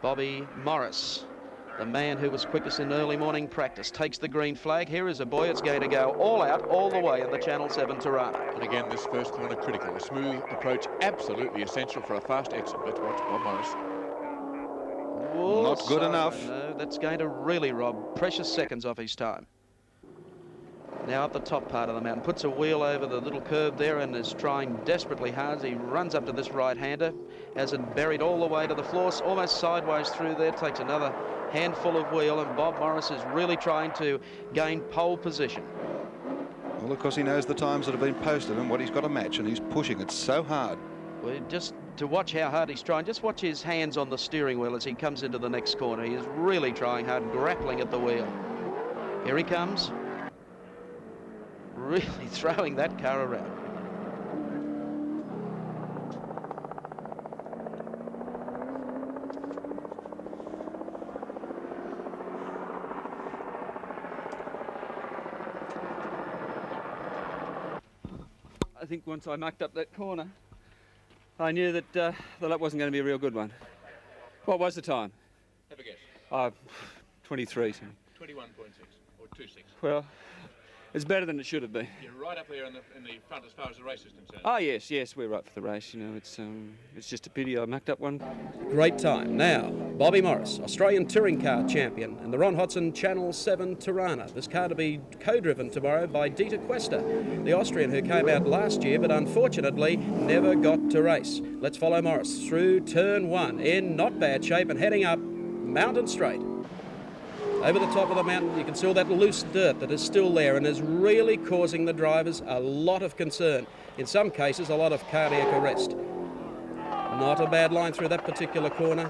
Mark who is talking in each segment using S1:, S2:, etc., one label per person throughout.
S1: Bobby Morris, the man who was quickest in early morning practice, takes the green flag. Here is a boy. It's going to go all out, all the way in the Channel 7 Tirana.
S2: And again, this first corner critical. A smooth approach, absolutely essential for a fast exit. Let's watch Bob Morris.
S1: Oh,
S3: not good enough.
S1: No, that's going to really rob precious seconds off his time. Now up the top part of the mountain, puts a wheel over the little curve there and is trying desperately hard as he runs up to this right-hander. Has it buried all the way to the floor, almost sideways through there, takes another handful of wheel, and Bob Morris is really trying to gain pole position.
S3: Well, of course, he knows the times that have been posted and what he's got to match, and he's pushing it so hard.
S1: Well, just to watch how hard he's trying, just watch his hands on the steering wheel as he comes into the next corner. He is really trying hard, grappling at the wheel. Here he comes. Really throwing that car around.
S4: I think once I mucked up that corner, I knew that the lap wasn't going to be a real good one. What was the time?
S2: Have a guess.
S4: 23.
S2: 21.6 or 2.6.
S4: Well, it's better than it should have been.
S2: You're right up there in the front as far as the race is concerned.
S4: Oh yes, we're right for the race. You know, it's just a pity I mucked up one.
S1: Great time. Now, Bobby Morris, Australian Touring Car Champion, and the Ron Hodson Channel 7 Tirana. This car to be co-driven tomorrow by Dieter Quester, the Austrian who came out last year but unfortunately never got to race. Let's follow Morris through turn 1 in not bad shape and heading up Mountain Straight. Over the top of the mountain, you can see all that loose dirt that is still there and is really causing the drivers a lot of concern. In some cases, a lot of cardiac arrest. Not a bad line through that particular corner.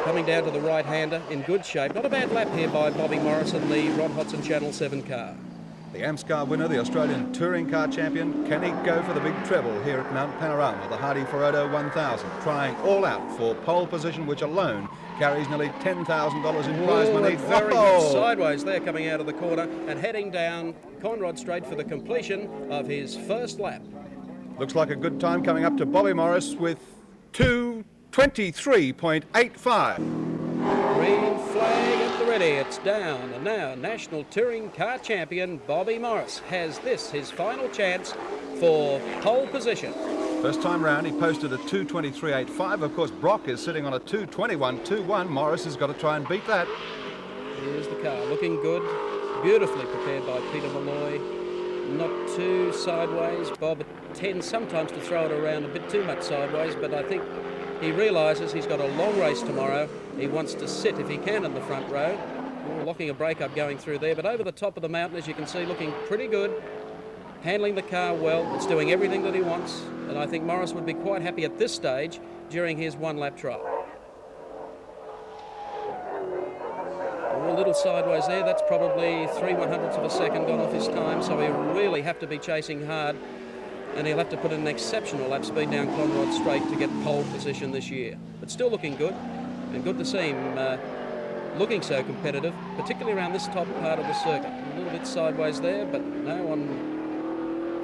S1: Coming down to the right-hander in good shape. Not a bad lap here by Bobby Morris and the Ron Hodson Channel 7 car.
S3: The AMSCAR winner, the Australian Touring Car Champion, can he go for the big treble here at Mount Panorama, the Hardies Heroes 1000, trying all out for pole position, which alone carries nearly $10,000 in prize money.
S1: Very good sideways there coming out of the corner and heading down Conrod Straight for the completion of his first lap.
S3: Looks like a good time coming up to Bobby Morris with 2:23.85.
S1: Green flag at the ready, it's down, and now National Touring Car Champion Bobby Morris has this, his final chance for pole position.
S3: First time round, he posted a 2:23.85. Of course, Brock is sitting on a 2:21.21. Morris has got to try and beat that.
S1: Here's the car, looking good, beautifully prepared by Peter Malloy. Not too sideways. Bob tends sometimes to throw it around a bit too much sideways, but I think he realises he's got a long race tomorrow. He wants to sit, if he can, in the front row. Locking a break-up going through there, but over the top of the mountain, as you can see, looking pretty good. Handling the car well. It's doing everything that he wants, and I think Morris would be quite happy at this stage during his one-lap trial. A little sideways there. That's probably 3/100ths of a second gone off his time, so he'll really have to be chasing hard, and he'll have to put in an exceptional lap speed down Conrod Straight to get pole position this year. But still looking good, and good to see him looking so competitive, particularly around this top part of the circuit. A little bit sideways there, but now on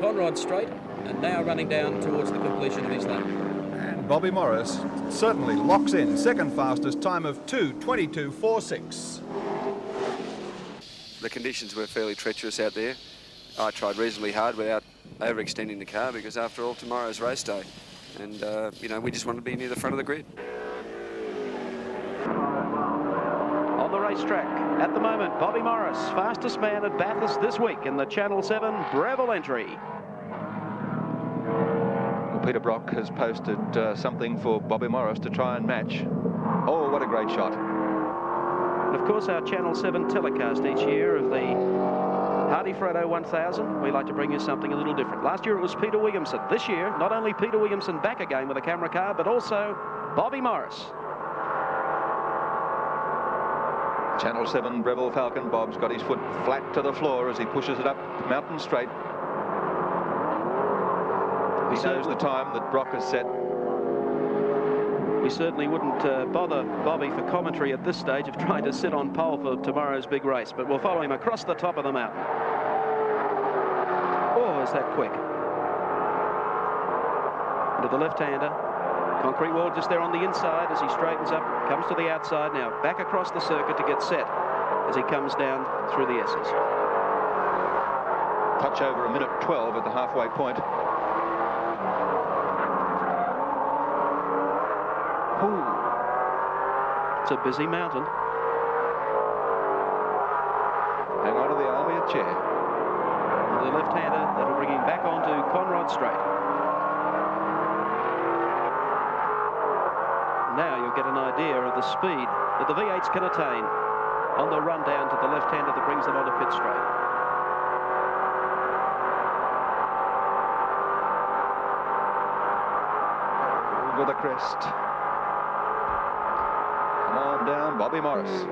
S1: Conrod Straight, and now running down towards the completion of his lap.
S3: And Bobby Morris certainly locks in second fastest time of 2:22.46.
S5: The conditions were fairly treacherous out there. I tried reasonably hard without overextending the car because after all, tomorrow's race day. And, you know, we just want to be near the front of the grid.
S1: On the racetrack, at the moment, Bobby Morris, fastest man at Bathurst this week in the Channel 7 Breville entry.
S6: Well, Peter Brock has posted something for Bobby Morris to try and match. Oh, what a great shot.
S1: And of course, our Channel 7 telecast each year of the Hardies Heroes 1000, we like to bring you something a little different. Last year it was Peter Williamson. This year, not only Peter Williamson back again with a camera car, but also Bobby Morris.
S6: Channel 7 Breville Falcon. Bob's got his foot flat to the floor as he pushes it up Mountain Straight. He knows the time that Brock has set.
S1: We certainly wouldn't bother Bobby for commentary at this stage of trying to sit on pole for tomorrow's big race, but we'll follow him across the top of the mountain. Oh, is that quick? Into the left-hander. Concrete wall just there on the inside as he straightens up, comes to the outside now, back across the circuit to get set as he comes down through the S's.
S6: Touch over 1:12 at the halfway point.
S1: Ooh. It's a busy mountain.
S6: Hang on to the arm of your chair.
S1: The left-hander, that'll bring him back onto Conrod Straight. Now you'll get an idea of the speed that the V8s can attain on the run down to the left-hander that brings them onto Pit Straight.
S6: Over the crest. Come on down, Bobby Morris.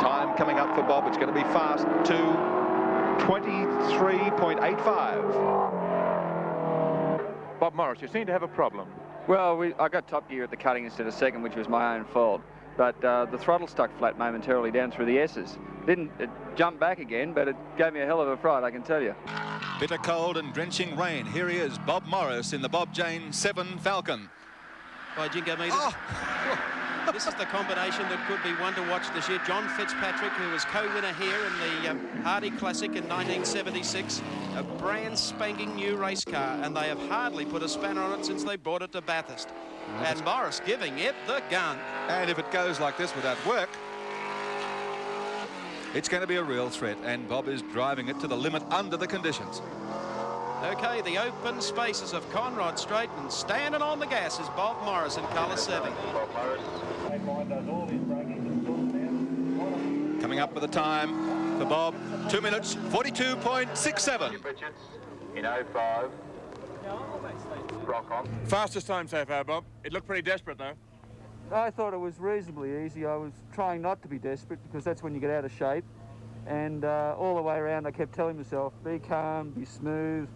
S6: Time coming up for Bob. It's going to be fast. 2:23.85.
S2: Bob Morris, you seem to have a problem.
S7: Well, I got top gear at the cutting instead of second, which was my own fault. But the throttle stuck flat momentarily down through the S's. Didn't jump back again, but it gave me a hell of a fright, I can tell you.
S3: Bitter cold and drenching rain. Here he is, Bob Morris in the Bob Jane 7 Falcon.
S1: By Jingo meters. Oh. This is the combination that could be one to watch this year. John Fitzpatrick, who was co-winner here in the Hardy Classic in 1976, a brand spanking new race car, and they have hardly put a spanner on it since they brought it to Bathurst. And Morris giving it the gun.
S3: And if it goes like this without work, it's going to be a real threat, and Bob is driving it to the limit under the conditions.
S1: Okay, the open spaces of Conrod Straight, and standing on the gas is Bob Morris in colour 7.
S3: Coming up with the time for Bob, 2 minutes 42.67.
S8: In 05. Rock on.
S2: Fastest time so far, Bob. It looked pretty desperate, though.
S4: I thought it was reasonably easy. I was trying not to be desperate because that's when you get out of shape. And all the way around I kept telling myself, be calm, be smooth,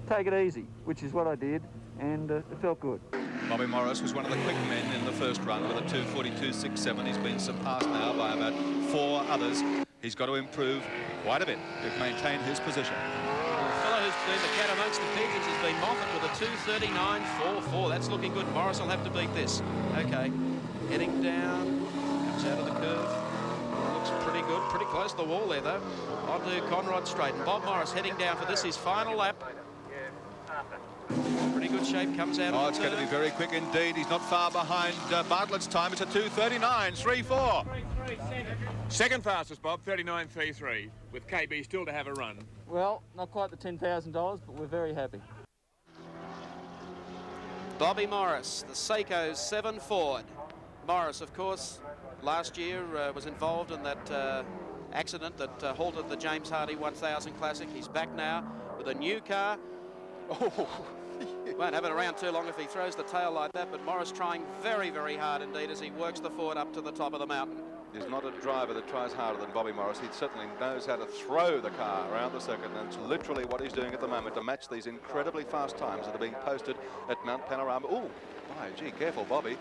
S4: take it easy, which is what I did, and it felt good.
S3: Bobby Morris was one of the quick men in the first run with a 2:42.67. He's been surpassed now by about 4 others. He's got to improve quite a bit to maintain his position.
S1: The fellow who's been the cat amongst the pigeons has been Moffat with a 2:39.44. That's looking good. Morris will have to beat this. Okay, heading down, comes out of the curve. Looks pretty good, pretty close to the wall there though. Onto Conrod Straight, and Bob Morris heading down for this, his final lap. Pretty good shape, comes out.
S3: Oh, it's going to be very quick indeed. He's not far behind Bartlett's time. It's a 2:39.34.
S2: Second fastest, Bob, 39.33, with KB still to have a run.
S4: Well, not quite the $10,000, but we're very happy.
S1: Bobby Morris, the Seiko 7 Ford. Morris, of course, last year was involved in that accident that halted the James Hardy 1000 Classic. He's back now with a new car. Oh, won't have it around too long if he throws the tail like that, but Morris trying very, very hard indeed as he works the Ford up to the top of the mountain.
S3: There's not a driver that tries harder than Bobby Morris. He certainly knows how to throw the car around the circuit, and it's literally what he's doing at the moment to match these incredibly fast times that are being posted at Mount Panorama. Oh, my gee, careful, Bobby.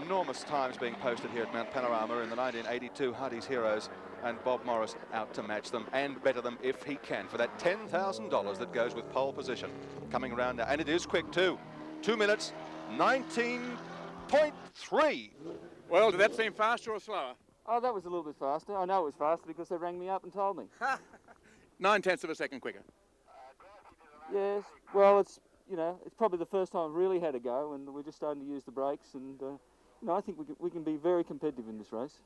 S3: Enormous times being posted here at Mount Panorama in the 1982 Hardies Heroes, and Bob Morris out to match them and better them if he can for that $10,000 that goes with pole position. Coming around now, and it is quick too. 2 minutes, 19.3.
S2: Well, did that seem faster or slower?
S4: Oh, that was a little bit faster. I know it was faster because they rang me up and told me.
S2: 9/10 of a second quicker.
S4: Yes, well, it's probably the first time I've really had a go, and we're just starting to use the brakes, and I think we can be very competitive in this race.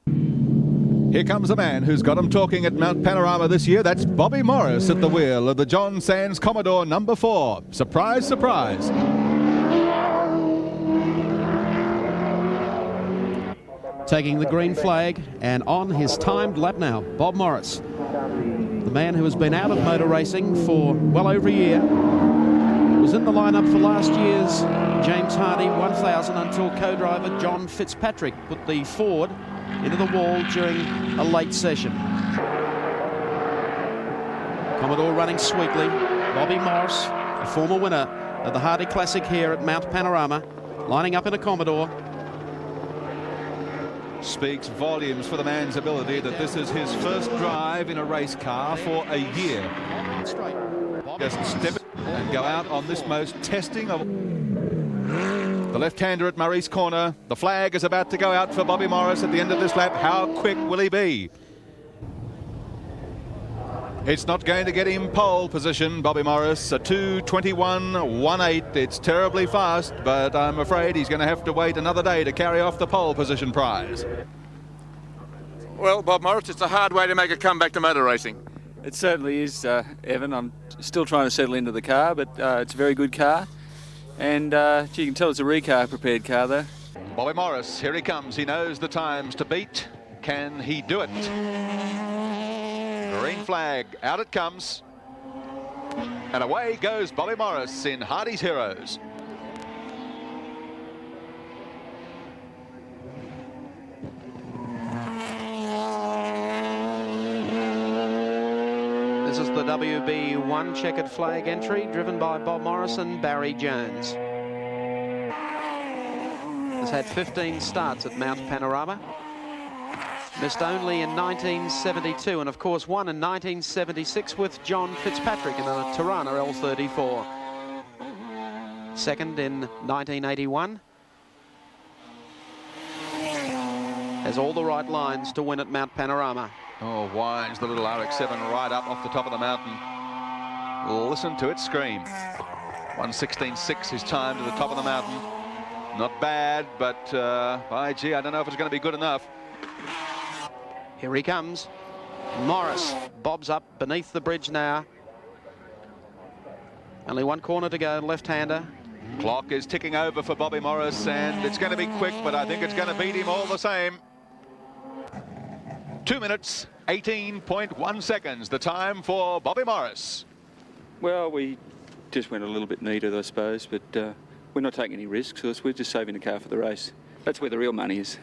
S3: Here comes a man who's got him talking at Mount Panorama this year. That's Bobby Morris at the wheel of the John Sands Commodore number 4. Surprise, surprise.
S1: Taking the green flag and on his timed lap now, Bob Morris, the man who has been out of motor racing for well over a year, was in the lineup for last year's James Hardy 1000 until co-driver John Fitzpatrick put the Ford into the wall during a late session. Commodore running sweetly. Bobby Morris, a former winner of the Hardy Classic here at Mount Panorama, lining up in a Commodore.
S3: Speaks volumes for the man's ability that this is his first drive in a race car for a year. Just step and go out on this most testing of
S6: The left-hander at Murray's corner. The flag is about to go out for Bobby Morris at the end of this lap. How quick will he be? It's not going to get him pole position, Bobby Morris. A 2:21.18. It's terribly fast, but I'm afraid he's going to have to wait another day to carry off the pole position prize.
S2: Well, Bob Morris, it's a hard way to make a comeback to motor racing.
S7: It certainly is, Evan. I'm still trying to settle into the car, but it's a very good car. And you can tell it's a recar prepared car, though.
S6: Bobby Morris, here he comes. He knows the times to beat. Can he do it? Green flag, out it comes. And away goes Bobby Morris in Hardies Heroes.
S1: This is the WB1 checkered flag entry, driven by Bob Morris and Barry Jones. Has had 15 starts at Mount Panorama. Missed only in 1972, and of course won in 1976 with John Fitzpatrick in a Tirana L34. Second in 1981. Has all the right lines to win at Mount Panorama.
S6: Oh, winds the little RX-7 right up off the top of the mountain. Listen to it scream. 1:16.6 his time to the top of the mountain. Not bad, but by gee, I don't know if it's going to be good enough.
S1: Here he comes. Morris bobs up beneath the bridge now. Only one corner to go, left-hander.
S6: Clock is ticking over for Bobby Morris, and it's going to be quick, but I think it's going to beat him all the same. 2 minutes, 18.1 seconds, the time for Bobby Morris.
S7: Well, we just went a little bit neater, I suppose, but we're not taking any risks. So we're just saving the car for the race. That's where the real money is.